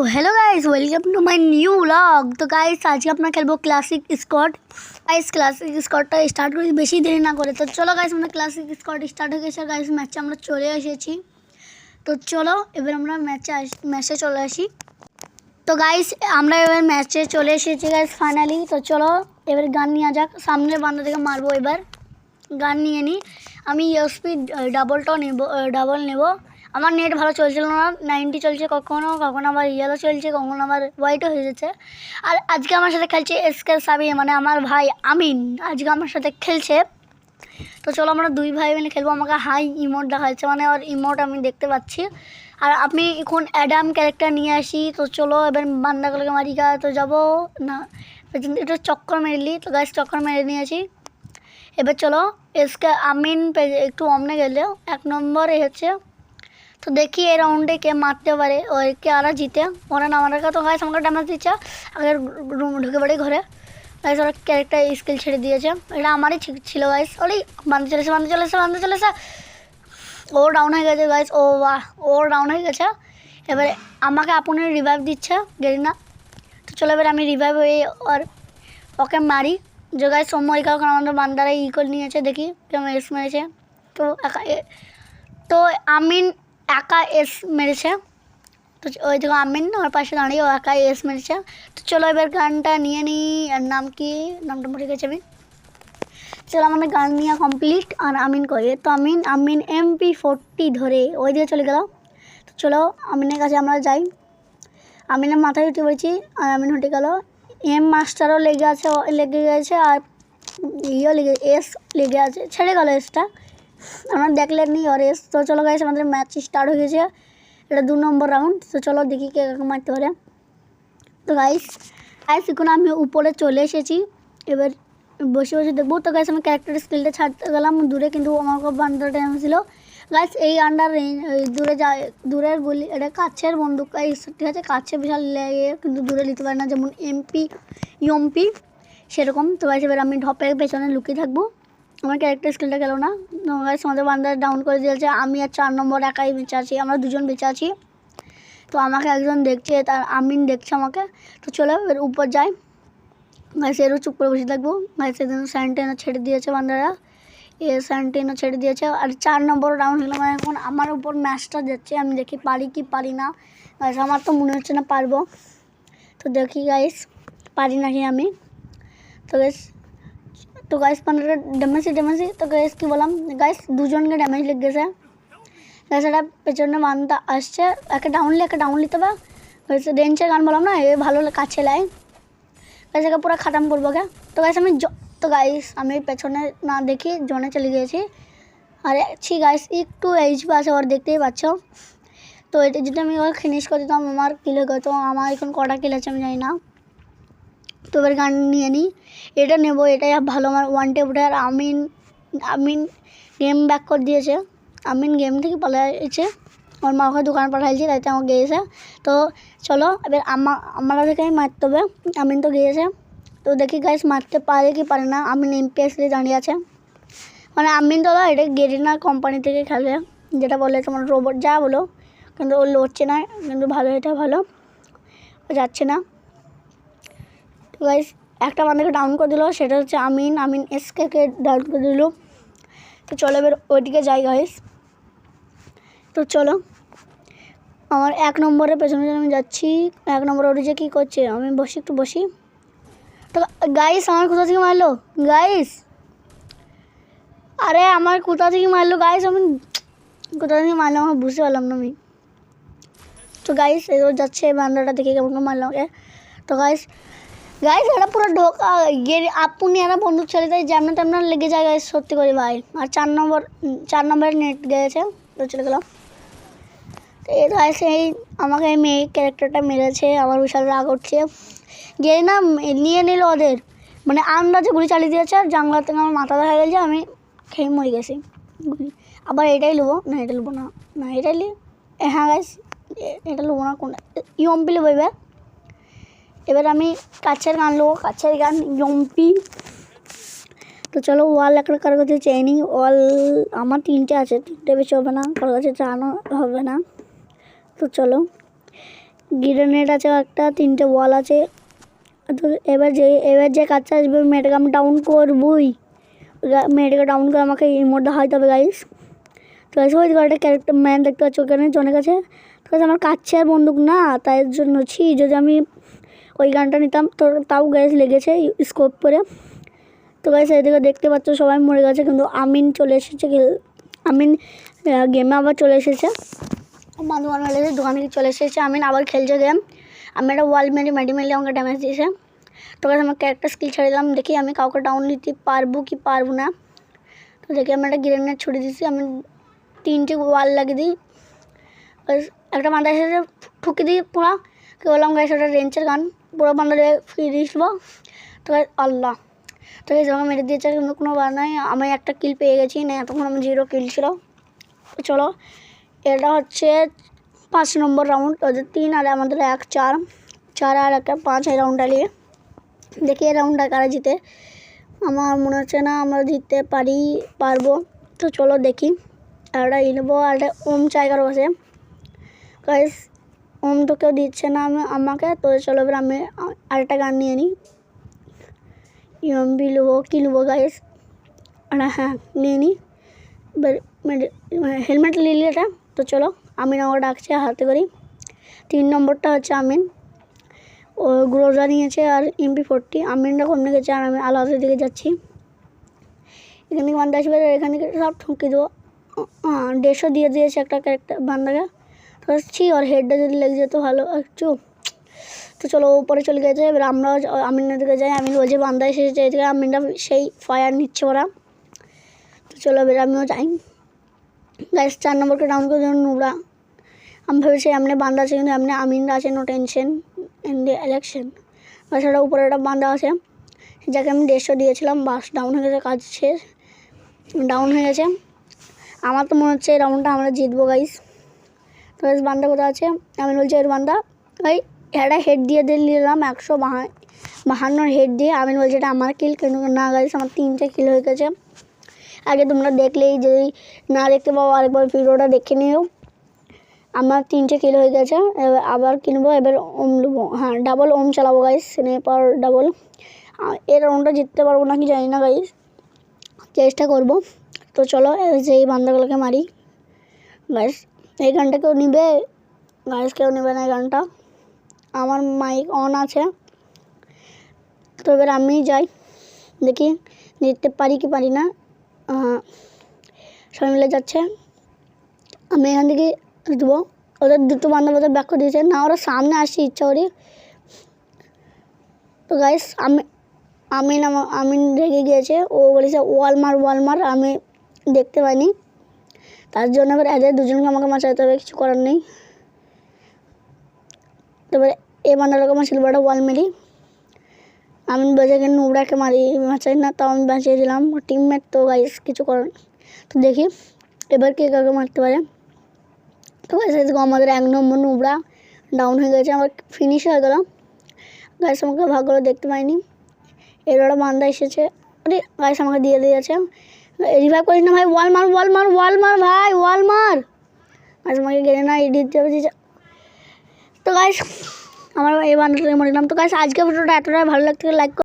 Hello guys, welcome to my new vlog. तो guys आज अपना खेलबो क्लासिक स्कॉट। गाइस क्लासिक स्कॉटটা স্টার্ট করি বেশি দেরি না করে। তো চলো গাইস আমরা ক্লাসিক স্কॉट স্টার্ট হয়ে গেছে। গাইস ম্যাচে আমরা চলে এসেছি। তো চলো এবার আমরা ম্যাচে চলে আসি। তো গাইস আমরা এবার ম্যাচে চলে এসেছি গাইস ফাইনালি। তো চলো এবার গান নিয়ে যাক, সামনে বান্দা থেকে মারবো। এবার গান নিয়ে নিই আমি। ইউএসপি ডাবল নেব। আমার নেট ভালো চলছিল না, 90 চলছে, কখনো কখনো আবার ইয়েলো চলছে, কখনো আবার হোয়াইটও হয়ে যাচ্ছে। আর আজকে আমার সাথে খেলছে এসকে সাবি, মানে আমার ভাই আমিন আজকে আমার সাথে খেলছে। তো চলো আমরা দুই ভাই মিলে খেলবো। আমাকে হাই ইমোট দেখাচ্ছে, মানে ওর ইমোট আমি দেখতে পাচ্ছি। আর আমি এখন অ্যাডাম ক্যারেক্টার নিয়ে আসি। তো চলো এবার বান্দাগুলোকে মারি গা। তো যাবো না, এটা চক্কর মেরেলি। তো গাছ চক্কর মেরে নিয়েছি। এবার চলো এসকে আমিন একটু অমনে গেলে 1 নম্বরে হচ্ছে। তো দেখি এই রাউন্ডে কে মারতে পারে, ওর কে আরা জিতে। ওরা না মারার তো গাইস আমাকে ড্যামেজ দিচ্ছে। আগের রুম ঢুকে পড়ে ঘরে। গাইস ওরা ক্যারেক্টার স্কিল ছেড়ে দিয়েছে, এটা আমারই ঠিক ছিল গাইস। ওরে বাঁধতে চলেছে। ও ডাউন হয়ে গেছে গাইস। ও বাহ, ও ডাউন হয়ে গেছে। এবারে আমাকে আপনি রিভাইভ দিচ্ছে গেরিনা। তো চলো এবার আমি রিভাইভ হয়ে আর ওকে মারি। যে গাইস সময় কারণ আমাদের বান্দারা ইকল নিয়েছে, দেখি কেমন এস মেরেছে। তো আমিন একা এস মেরেছে। তো ওই দেখো আমিন আমার পাশে দাঁড়িয়ে ও একা এস মেরেছে। তো চলো এবার গানটা নিয়ে নিই। আর নাম কি, নামটা ভুলে গেছি আমি। চলো আমাদের গান নিয়ে কমপ্লিট। আর আমিন করে তো আমিন MP40 ধরে ওই দিয়ে চলে গেল। তো চলো আমিনের কাছে আমরা যাই। আমিনের মাথায় উঠে পড়েছি আর আমিন উঠে গেল। এম মাস্টারও লেগে গেছে আর এস লেগে আছে, ছেড়ে গেল এসটা। আমরা দেখলেন নি আর এস। তো চলো গাইস আমাদের ম্যাচ স্টার্ট হয়ে গেছে, এটা 2 নম্বর রাউন্ড। তো চলো দেখি কে কাকে মারতে পারে। তো গাইস এখন আমি উপরে চলে এসেছি। এবার বসে দেখবো। তো গাইস আমি ক্যারেক্টার স্কিলটা ছাড়তে গেলাম দূরে, কিন্তু আমার খুব বান্দার টাইম ছিল গাইস। এই আন্ডার রেঞ্জ দূরে যায়, দূরের গুলি, এটা কাছের বন্দুক গাইস, ঠিক আছে, কাছে বিশাল লেগে কিন্তু দূরে নিতে পারে না, যেমন এমপি সেরকম। তো গাইস এবার আমি ঢপের পেছনে লুকিয়ে থাকবো। আমার ক্যারেক্টার স্কিলটা গেল না। গাইস আমাদের বান্দার ডাউন করে দিয়েছে। আমি আর 4 নম্বর একাই বেঁচে আছি, আমরা দুজন বেঁচে আছি। তো আমাকে একজন দেখছে, তার আমিন দেখছে আমাকে। তো চলো এর উপর যাই। গাইস এরও চুপ করে বসে থাকবো। গাইস এদিন স্যান্টেনও ছেড়ে দিয়েছে বান্দারা, স্যান্টেনও ছেড়ে দিয়েছে। আর 4 নম্বর রাউন্ড হলো, মানে এখন আমার উপর ম্যাচটা যাচ্ছে। আমি দেখি পারি কি পারি না। গাইস আমার তো মনে হচ্ছে না পারবো। তো দেখি গাইস পারি নাকি আমি। তো গাইস বান্দারা ড্যামেজ। তো গাইস কি বললাম গাইস, দুজনকে ড্যামেজ লেগে গেছে। গাইস এটা পেছনে বান্দা আসছে, একে ডাউন নিতে হবে। গাইস রেঞ্জের গান বললাম না, এ ভালো কাছে লাই। গাইস একে পুরো খাতাম করবো কে। তো গাইস আমি পেছনে না দেখি জনে চলে গিয়েছি। আর গাইস একটু এইচপি আছে ওর, দেখতেই পাচ্ছ। তো এটা যদি আমি ওকে ফিনিশ করে দিতাম আমার কিল হয়ে গেতো। আমার এখন কটা কিল আছে আমি জানি না। তো এবার গান নিয়ে নিই, এটা নেবো, এটাই ভালো আমার ওয়ান টেপ উঠার। আমিন গেম ব্যাক করে দিয়েছে। আমিন গেম থেকে পালিয়েছে, ওর মা ওকে দোকানে পাঠাইছে, তাইতে আমাকে গিয়েছে। তো চলো এবার আমরা থেকে মারতে হবে। আমিন তো গিয়েছে। তো দেখি গাইস মারতে পারে কি পারে না। আমিন MPS দাঁড়িয়ে আছে, মানে আমিন তো এটা গেরিনা কোম্পানি থেকে খেলে, যেটা বলে তোমার রোবট যা বলো, কিন্তু ও লড়ছে না, কিন্তু ভালো, এটা ভালো, ও যাচ্ছে না। তো গাইস একটা বান্দাকে ডাউন করে দিল, সেটা হচ্ছে আমিন SK ডাউন করে দিল। তো চলো এবার ওইদিকে যাই গাইস। তো চলো আমার 1 নম্বরের পেছনে আমি যাচ্ছি। 1 নম্বর ওটি যে কী করছে, আমি একটু বসি। তো গাইস আমার কোথা থেকে মারলো গাইস, আরে আমার কোথা থেকে মারলো গাইস, আমি কোথা থেকে মারলাম আমার বুঝতে পারলাম না আমি। তো গাইস এবার যাচ্ছে বান্দাটা দেখে কেমন মারলাম ওকে। তো গাইস এটা পুরো ঢোকা আপনি এরা বন্দুক চলে যায়, যেমন তেমন লেগে যায় গাইস, সত্যি করে ভাই। আর 4 নম্বরের নেট গেছে। তো চলে গেলাম। তো এই গাইস এই আমাকে এই মেয়ে ক্যারেক্টারটা মেরেছে, আমার বিশাল রাগ উঠছে। গিয়ে না নিয়ে নিল ওদের, মানে আন্দাজে গুলি চালিয়ে দিয়েছে। আর জানলা থেকে আমার মাথা দেখা গেছে, আমি খেয়ে মরে গেছি গুলি। আবার এটাই নেবো না, এটা নেবো না, এটাই নি। হ্যাঁ গাইস এটা নেবো না, কোনটা ইউএমপি নেবো এবার। আমি কাছের গান নেবো, কাছের গান ইউএমপি। তো চলো ওয়াল একটা কারো কাছে চেয়ে নিই। ওয়াল আমার 3টে আছে, 3টে বেশি হবে না, কারো কাছে চানো হবে না। তো চলো গ্রেনেড আছে একটা, 3টে ওয়াল আছে। তো এবার যে কাজটা আসবে মেয়েটাকে আমি ডাউন করবই। মেয়েটাকে ডাউন করে আমাকে এই মোডটা হয়তো হবে গাইস। তো গাইস ওই একটা ক্যারেক্টার ম্যান দেখতে পাচ্ছ ওখানে জনের কাছে। তো গাইস আমার কাছে আর বন্দুক না, তাই জন্য যদি আমি ওই গানটা নিতাম তো তাও গাইস লেগেছে স্কোপ করে। তো গাইস এদিকে দেখতে পাচ্ছ সবাই মরে গেছে, কিন্তু আমিন চলে এসেছে। আমিন গেমে আবার চলে এসেছে, বন্ধু বান্ধব দোকান থেকে চলে এসেছে। আমিন আবার খেলছে গেম। আমি একটা ওয়াল মেরে আমাকে ড্যামেজ দিয়েছে। তো গাইস আমার ক্যারেক্টার স্কিল ছেড়ে দিলাম, দেখি আমি কাউকে ডাউন নিতে পারবো কি পারবো না। তো দেখি আমি একটা গ্রেনেড ছুড়ে দিচ্ছি, আমি 3টে ওয়াল লাগিয়ে দিই। একটা বান্ধা এসেছে ঠুকে দিই পুরো, কি বললাম গাইস ওটা রেঞ্চের গান, পুরো বান্ধা ফিরে দিয়েছিল। তো গাইস আল্লাহ, তো গাইস আমাকে মেরে দিয়েছে, কিন্তু কোনো বার নয়, আমি একটা কিল পেয়ে গেছি। না এতক্ষণ আমি 0 কিল ছিল। তো চলো এটা হচ্ছে 5 নম্বর রাউন্ড, ওদের 3 আর আমাদের 1, 4 আর একটা 5 এই রাউন্ডটা নিয়ে দেখি এই রাউন্ডটা কারা জিতে। আমার মনে হচ্ছে না আমরা জিততে পারবো। তো চলো দেখি। আর একটা নেবো, আর একটা ওম চাইকার বসে গাইস, ওম তো কেউ দিচ্ছে না আমাকে। তো চলো এবার আমি আরেকটা গান নিয়ে নিই। ইউএমপি নেবো, কী নেবো গাইস, হ্যাঁ নিয়ে নিই। এবার হেলমেট নিয়ে নিই এটা। তো চলো আমিন আমাকে ডাকছে হাতে করি। 3 নম্বরটা হচ্ছে আমিন, ও গ্রোজা নিয়েছে আর MP40। আমিনটা কমে গেছে আর আমি আলাদার দিকে যাচ্ছি। এখান থেকে বান্ধা আসবে, এখান থেকে সব ঠুকে দেবো। 150 দিয়ে দিয়েছে একটা ক্যারেক্টার বান্দাকে। তো আসছি ওর হেডটা যদি লেগে যেত ভালো একটু। তো চলো উপরে চলে গেছে, এবার আমরাও আমিনের দিকে যাই। আমিন বলছে বান্ধা এসেছে এদিকে, আমিনটা সেই ফায়ার নিচ্ছে ওরা। তো চলো এবার আমিও যাই গাইস। 4 নম্বরকে ডাউন করে দেবেন নোংরা। আমি ভেবেছি এমনি বান্ধা আছে, কিন্তু এমনি আমিনরা আছে, no tension in the election. তাছাড়া উপরে একটা বান্ধা আছে যাকে আমি 150 দিয়েছিলাম, বাস ডাউন হয়ে গেছে, কাজ শেষ, ডাউন হয়ে গেছে। আমার তো মনে হচ্ছে এই রাউন্ডটা আমরা জিতবো গাইস। তো গাইস বান্ধা কোথায় আছে, আমি বলছি এর বান্ধা ভাই একটা হেড দিয়ে দিলাম 152 হেড দিয়ে। আমি বলছি এটা আমার কিল, কিন্তু না গাইস আমার 3টে কিল হয়ে গেছে। আগে তোমরা দেখলেই, যদি না দেখতে পাও আরেকবার ভিডিওটা দেখে নিও। আমার 3টে কিল হয়ে গেছে, এবার আবার কিনবো। এবার ওম নেবো, হ্যাঁ ডাবল ওম চালাবো গাইস, স্নাইপার ডাবল। এর রাউন্ডটা জিততে পারবো নাকি জানি না গাইস, চেষ্টা করবো। তো চলো এই বান্দাগুলোকে মারি গাইস। এই গানটা কেউ নিবে গাইস? কেউ নেবে না এই গানটা, আমার মাইক অন আছে। তো এবার আমি যাই, দেখি নিতে পারি কি পারি না। সবাই মিলে যাচ্ছে, আমি এখান থেকে দেবো। ওদের 2টো বান্ধব ওদের ব্যাক করে দিয়েছে, না ওরা সামনে আসছে ইচ্ছা করি। তো গাইস আমিন রেগে গিয়েছে, ও বলেছে ওয়ালমার, আমি দেখতে পাইনি। তার জন্য এবার এদের দুজনকে আমাকে বাঁচাতে হবে, কিছু করার নেই। তারপরে এই বান্দাটাকে আমার সিলভারটা ওয়াল মেরি। আমি বলছে নোংরাকে মারি, বাঁচাই না, তাও আমি বাঁচিয়ে দিলাম। টিমমেট তো গাইস কিছু করার। তো দেখি এবার কে কাকে মারতে পারে। তো গাইস আমাদের 1 নম্বর নোংরা ডাউন হয়ে গেছে, আমার ফিনিশ হয়ে গেল গাইস। আমাকে ভাগ্য দেখতে পাইনি। এর বান্দা এসেছে, আরে গাইস আমাকে দিয়ে দিয়েছে। রিভাইভ করিস না ভাই, ওয়াল মার ভাই, ওয়াল মার গাইস। আমাকে গেলে না এডিট দিয়েছে। তো গাইস আমার এই বান্দাটাকে মরে গেলাম। তো গাইস আজকে ভিডিওটা এতটাই ভালো লাগছে, লাইক